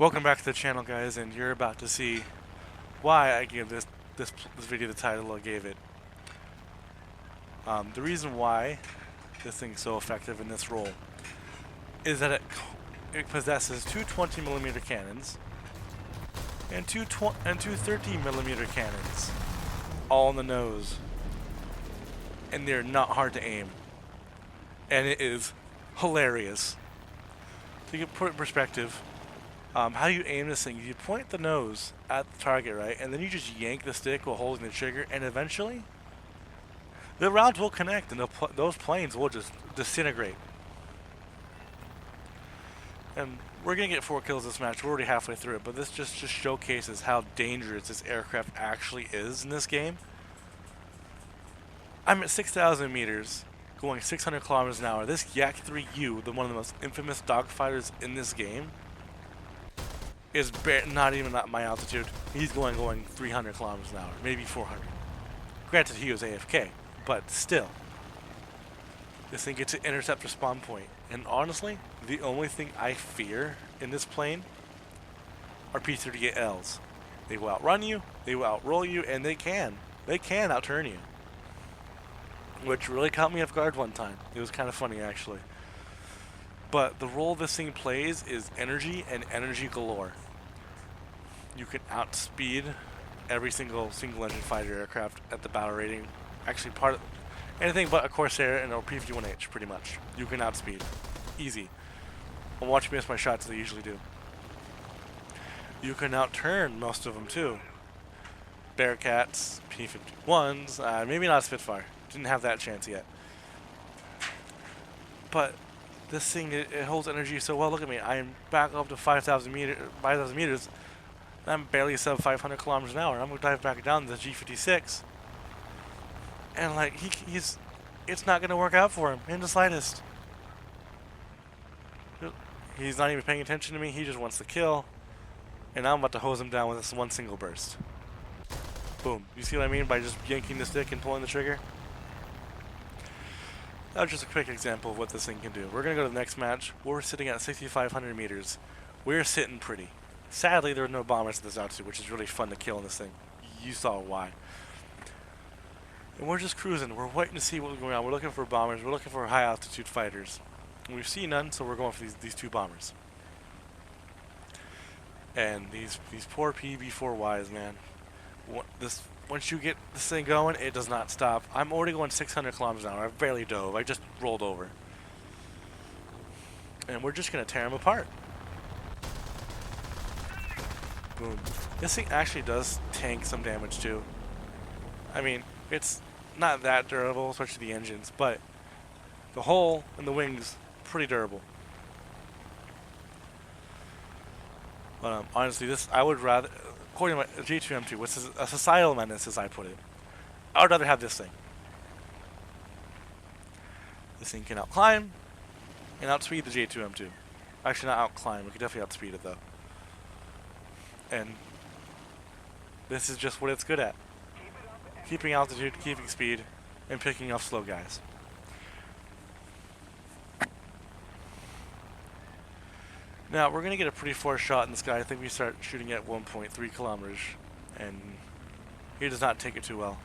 Welcome back to the channel, guys, and you're about to see why I gave this video the title I gave it. The reason why this thing's so effective in this role is that it possesses two 20mm cannons and two 13mm cannons, all in the nose, and they're not hard to aim, and it is hilarious. So you can put it in perspective. How you aim this thing, you point the nose at the target, right? And then you just yank the stick while holding the trigger, and eventually the rounds will connect and those planes will just disintegrate. And we're going to get 4 kills this match. We're already halfway through it, but this just showcases how dangerous this aircraft actually is in this game. I'm at 6,000 meters, going 600 kilometers an hour. This Yak-3U, one of the most infamous dogfighters in this game, is not even at my altitude. He's going 300 kilometers an hour, maybe 400. Granted, he was AFK, but still. This thing gets to intercept a spawn point. And honestly, the only thing I fear in this plane are P-38Ls. They will outrun you, they will outroll you, and they can outturn you. Which really caught me off guard one time. It was kind of funny, actually. But the role this thing plays is energy and energy galore. You can outspeed every single engine fighter aircraft at the battle rating. Actually, anything but a Corsair and a P-51H, pretty much. You can outspeed. Easy. And watch me miss my shots as I usually do. You can outturn most of them too. Bearcats, P-51s, maybe not a Spitfire. Didn't have that chance yet. But this thing, it holds energy so well. Look at me. I am back up to 5,000 meters. I'm barely sub 500 kilometers an hour. I'm going to dive back down to the G56. And like, it's not going to work out for him in the slightest. He's not even paying attention to me. He just wants to kill. And I'm about to hose him down with this one single burst. Boom. You see what I mean by just yanking the stick and pulling the trigger? That was just a quick example of what this thing can do. We're going to go to the next match. We're sitting at 6,500 meters. We're sitting pretty. Sadly, there are no bombers at this altitude, which is really fun to kill in this thing. You saw why. And we're just cruising. We're waiting to see what's going on. We're looking for bombers. We're looking for high altitude fighters. And we've seen none, so we're going for these two bombers. And these poor PB4Ys, man. Once you get this thing going, it does not stop. I'm already going 600 kilometers an hour. I barely dove. I just rolled over. And we're just going to tear them apart. Boom. This thing actually does tank some damage too. I mean, it's not that durable, especially the engines, but the hull and the wings, pretty durable. But honestly, I would rather, according to my J5N1, which is a societal menace as I put it, I would rather have this thing. This thing can outclimb and outspeed the J5N1. Actually, not outclimb. We can definitely outspeed it though. And this is just what it's good at. Keeping altitude, keeping speed, and picking off slow guys. Now, we're going to get a pretty far shot in this guy. I think we start shooting at 1.3 kilometers, and he does not take it too well.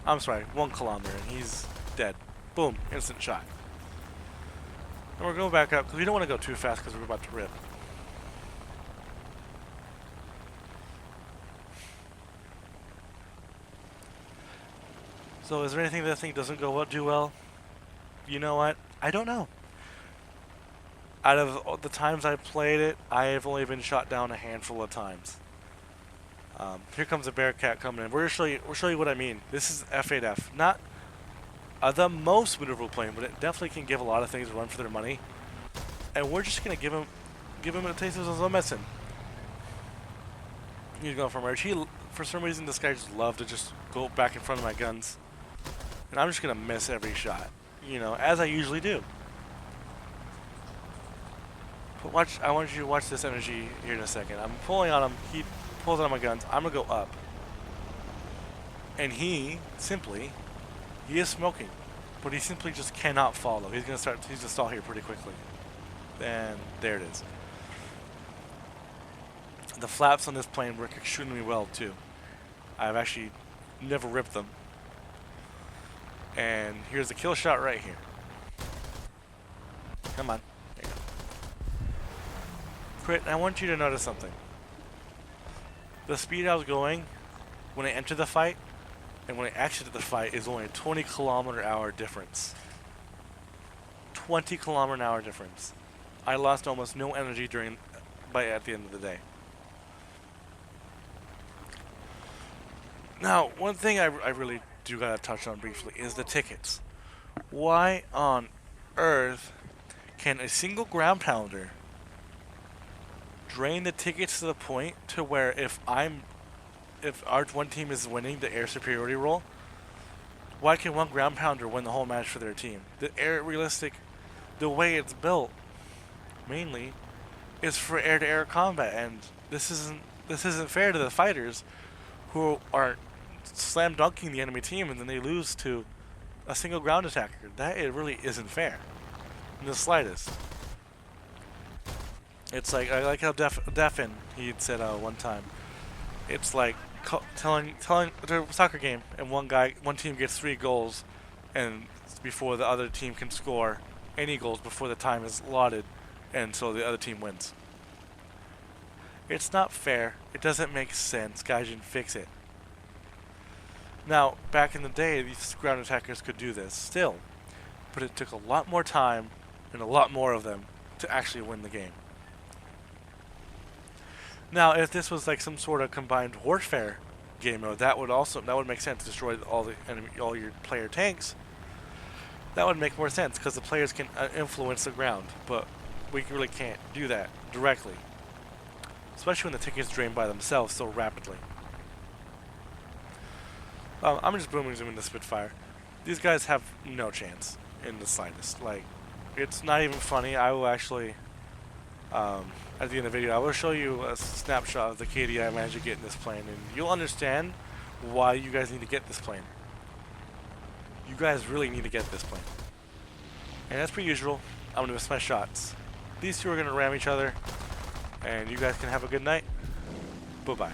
I'm sorry, 1 kilometer, and he's dead. Boom, instant shot. And we're going back up, because we don't want to go too fast, because we're about to rip. So is there anything that I think doesn't do well? You know what? I don't know. Out of the times I played it, I have only been shot down a handful of times. Here comes a Bearcat coming in. We'll show you what I mean. This is F8F. Not the most maneuverable plane, but it definitely can give a lot of things a run for their money. And we're just gonna give him a taste of his own medicine. He's going for merge. For some reason, this guy just loved to just go back in front of my guns. And I'm just going to miss every shot, you know, as I usually do. But I want you to watch this energy here in a second. I'm pulling on him. He pulls on my guns. I'm going to go up. And he is smoking. But he simply just cannot follow. He's going to stall here pretty quickly. And there it is. The flaps on this plane work extremely well too. I've actually never ripped them. And here's the kill shot right here. Come on. There you go. Crit, I want you to notice something. The speed I was going when I entered the fight and when I exited the fight is only a 20-kilometer-hour difference. 20-kilometer-hour difference. I lost almost no energy at the end of the day. Now, one thing I really do gotta touch on briefly is the tickets. Why on earth can a single ground pounder drain the tickets to the point to where if our one team is winning the air superiority role, why can one ground pounder win the whole match for their team? The way it's built mainly is for air-to-air combat, and this isn't fair to the fighters who are slam dunking the enemy team and then they lose to a single ground attacker. That it really isn't fair in the slightest. It's like I like how Defin he had said one time. It's like telling a soccer game and one team gets 3 goals and before the other team can score any goals before the time is allotted, and so the other team wins. It's not fair. It doesn't make sense. Gaijin, fix it. Now, back in the day, these ground attackers could do this still, but it took a lot more time and a lot more of them to actually win the game. Now, if this was like some sort of combined warfare game mode, that would make sense. Destroy all your player tanks. That would make more sense because the players can influence the ground, but we really can't do that directly, especially when the tickets drain by themselves so rapidly. I'm just booming zooming the Spitfire. These guys have no chance in the slightest. Like, it's not even funny. I will actually, at the end of the video, I will show you a snapshot of the KD I managed to get in this plane, and you'll understand why you guys need to get this plane. You guys really need to get this plane. And as per usual, I'm going to miss my shots. These two are going to ram each other, and you guys can have a good night. Bye-bye.